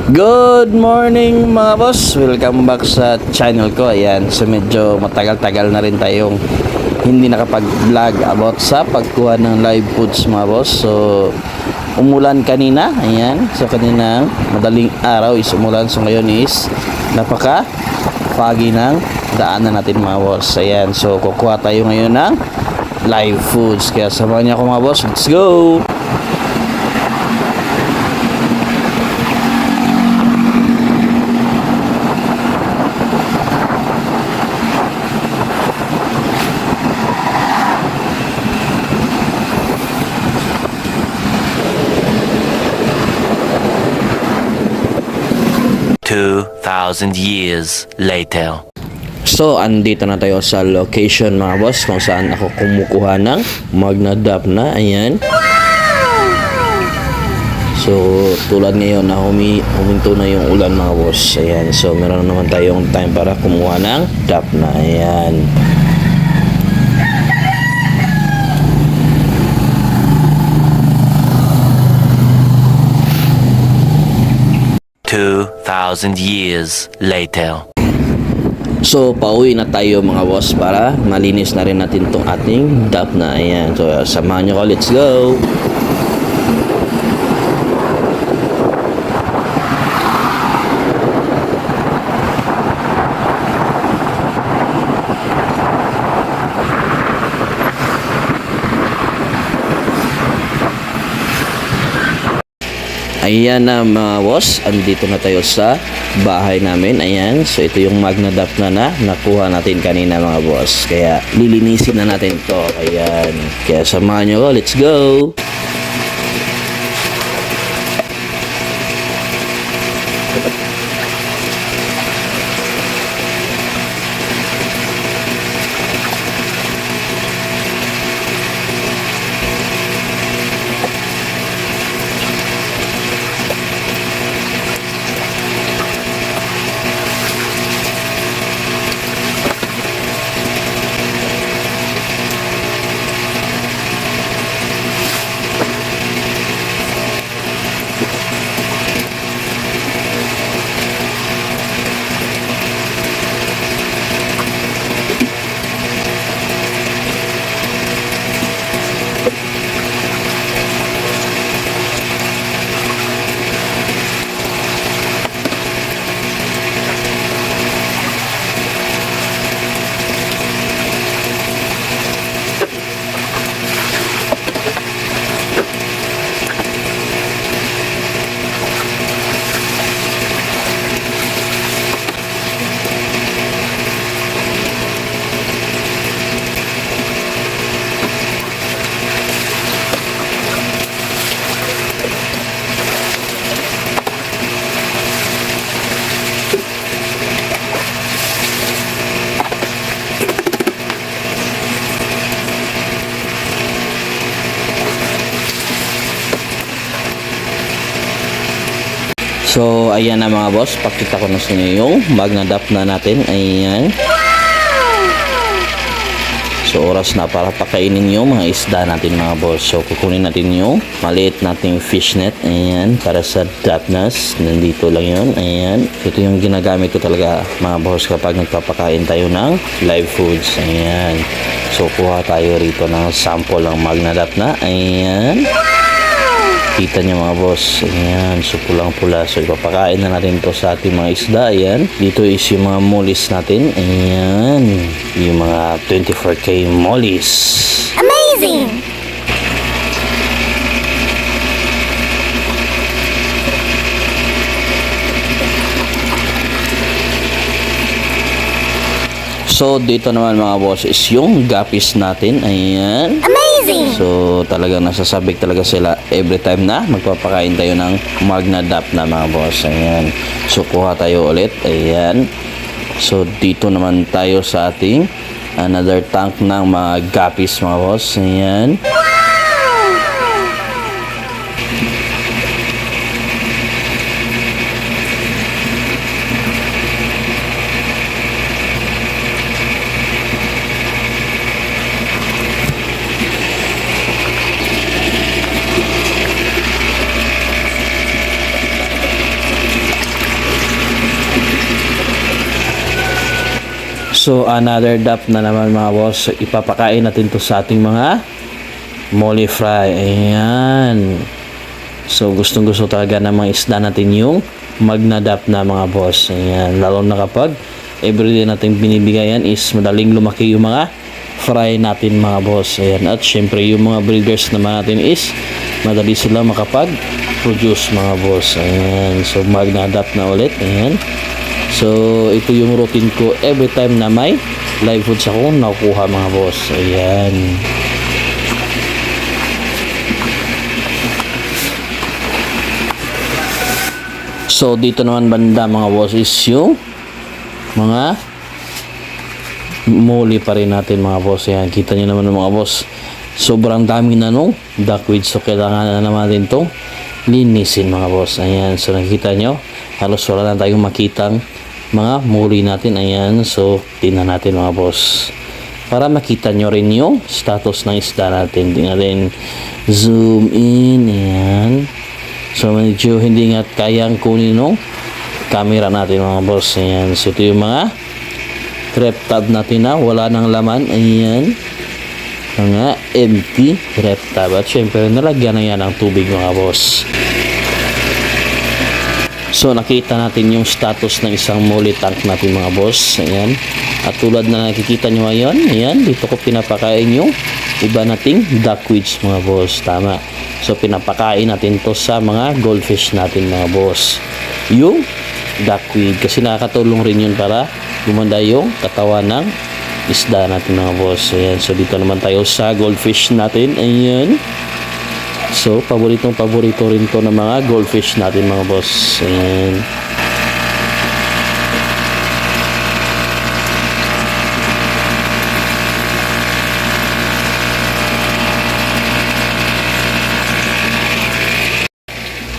Good morning mga boss, welcome back sa channel ko. Ayan, so medyo matagal-tagal na rin tayong hindi nakapag-vlog about sa pagkuha ng live foods mga boss. So umulan kanina, ayan, so kaninang madaling araw is umulan. So ngayon is napaka foggy ng daanan natin mga boss. Ayan, so kukuha tayo ngayon ng live foods, kaya samahan niyo ako mga boss, let's go! 2,000 years later. So, andito na tayo sa location mga boss kung saan ako kumukuha ng magnadap na. Ayan. So, tulad ngayon na huminto na yung ulan mga boss. Ayan. So, meron naman tayong time para kumuha ng dap na. Ayan. Two 2,000 years later. So, pauwi na tayo mga boss para malinis na rin natin itong ating dap na. Ayan. So, samahan nyo ko. Let's go! Ayan na mga boss, andito na tayo sa bahay namin. Ayan, so ito yung magnadap na nakuha natin kanina mga boss. Kaya lilinisin na natin to. Ayan, kaya samahan nyo ko, let's go! So, ayan na mga boss, pakita ko na sa inyo yung magnadap na natin. Ayan. So, oras na para pakainin yung mga isda natin mga boss. So, kukunin natin yung maliit nating fishnet. Ayan, para sa dapnas. Nandito lang yun. Ayan. Ito yung ginagamit ko talaga mga boss kapag nagpapakain tayo ng live foods. Ayan. So, kuha tayo rito ng sample ng magnadap na. Ayan. Kita niyo mga boss, ayan, so pulang-pula. So ipapakain na natin to sa ating mga isda. Ayan, dito is yung mga mollies natin. Ayan, yung mga 24K mollies. Amazing! So dito naman mga boss is yung guppies natin. Ayan. Amazing! So talagang nasasabik talaga sila every time na magpapakain tayo ng magnadap na mga boss. Ayan. So kuha tayo ulit. Ayan. So dito naman tayo sa ating another tank ng mga guppies mga boss. Ayan. So, another dap na naman mga boss. So, ipapakain natin to sa ating mga molly fry. Ayan. So, gustong-gusto talaga ng mga isda natin yung magnadap na mga boss. Ayan. Lalo na kapag everyday natin binibigayan is madaling lumaki yung mga fry natin mga boss. Ayan. At syempre yung mga breeders naman natin is madali sila makapag-produce mga boss. Ayan. So, magnadap na ulit. Ayan. So, ito yung routine ko every time na may live foods ako nakukuha mga boss. Ayan. So, dito naman banda mga boss is yung mga muli pa rin natin mga boss. Ayan. Kita nyo naman mga boss. Sobrang dami na nung duckweed. So, kailangan na naman natin itong linisin mga boss. Ayan. So, nakikita nyo. Halos wala na tayong makitang mga muli natin. Ayan. So, tingnan natin mga boss. Para makita nyo rin yung status ng isda natin. Tingnan natin. Zoom in. Ayan. So, medyo hindi nga kayang kunin ng camera natin mga boss. Ayan. So, ito yung mga trap tab natin na wala nang laman. Ayan. Mga empty trap tab. At syempre, nalagyan na yan ng tubig mga boss. So, nakita natin yung status ng isang molly tank natin mga boss. Ayan. At tulad na nakikita nyo ngayon, ayan, dito ko pinapakain yung iba nating duckweeds mga boss. Tama. So, pinapakain natin to sa mga goldfish natin mga boss. Yung duckweed. Kasi nakakatulong rin yun para gumanda yung katawan ng isda natin mga boss. Ayan. So, dito naman tayo sa goldfish natin. Ayan. So, paborito rin to ng mga goldfish natin mga boss. Ayan.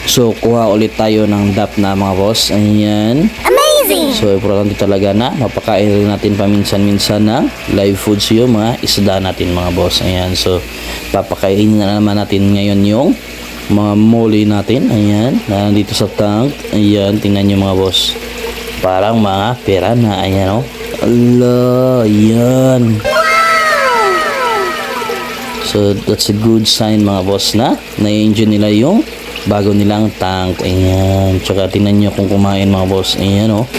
So, kuha ulit tayo ng dap na mga boss. Ayan. Amazing! So, importante talaga na mapakain rin natin paminsan-minsan ng live foods yung mga isda natin mga boss. Ayan. So, papakainin na naman natin ngayon yung mga molly natin. Ayan. Na nandito sa tank. Ayan. Tingnan nyo mga boss. Parang mga pera na. Ayan o. Allah. Ayan. So, that's a good sign mga boss na na-enjoy nila yung bago nilang tank. Ayan. Tsaka tingnan nyo kung kumain mga boss. Ayan o.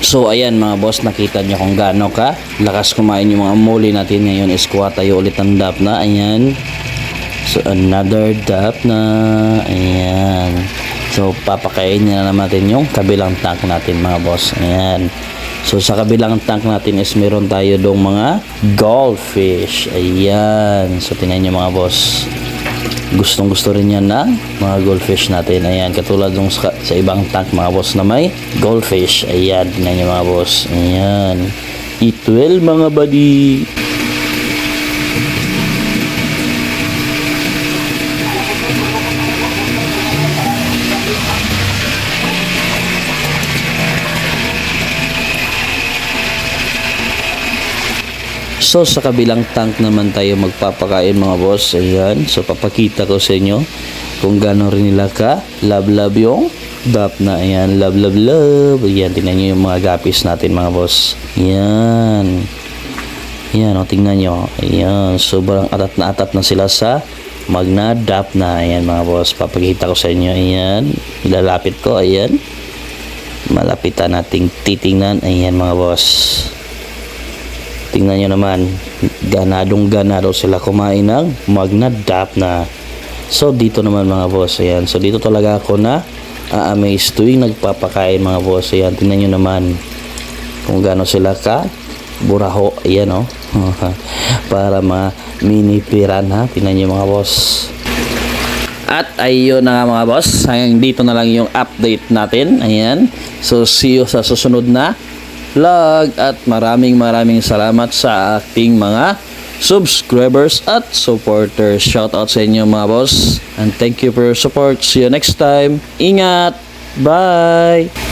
So, ayan mga boss, nakita nyo kung gaano ka lakas kumain yung mga muli natin. Ngayon is kuha tayo ulit ng dap na. Ayan. So, another dap na. Ayan. So, papakain na naman natin yung kabilang tank natin mga boss. Ayan. So, sa kabilang tank natin is meron tayo dong mga goldfish. Ayan. So, tingnan nyo mga boss. Gustong-gusto rin yan ng mga goldfish natin. Ayan, katulad nung sa ibang tank mga boss na may goldfish. Ayan, tingnan nyo mga boss. Ayan. Eat well mga buddy. So, sa kabilang tank naman tayo magpapakain mga boss. Ayan. So, papakita ko sa inyo kung gano'n rin nila ka love yung dap na. Ayan. Love. Ayan. Tingnan nyo yung mga gapis natin mga boss. Ayan. Ayan. O, tingnan nyo. Ayan. Sobrang atat na sila sa magnadap na. Ayan mga boss. Papakita ko sa inyo. Ayan. Ilalapit ko. Ayan. Malapitan nating titingnan. Ayan mga boss. Tingnan nyo naman, ganado sila kumain ng magnadap na. So, dito naman mga boss, ayan. So, dito talaga ako na amaze tuwing nagpapakain mga boss. Ayan, tingnan nyo naman kung gaano sila ka buraho. Ayan, oh. Para mga mini piranha. Tingnan nyo mga boss. At ayun na nga mga boss. Hanggang dito na lang yung update natin. Ayan. So, see you sa susunod na vlog at maraming salamat sa ating mga subscribers at supporters. Shout out sa inyo mga boss and thank you for your support. See you next time. Ingat. Bye.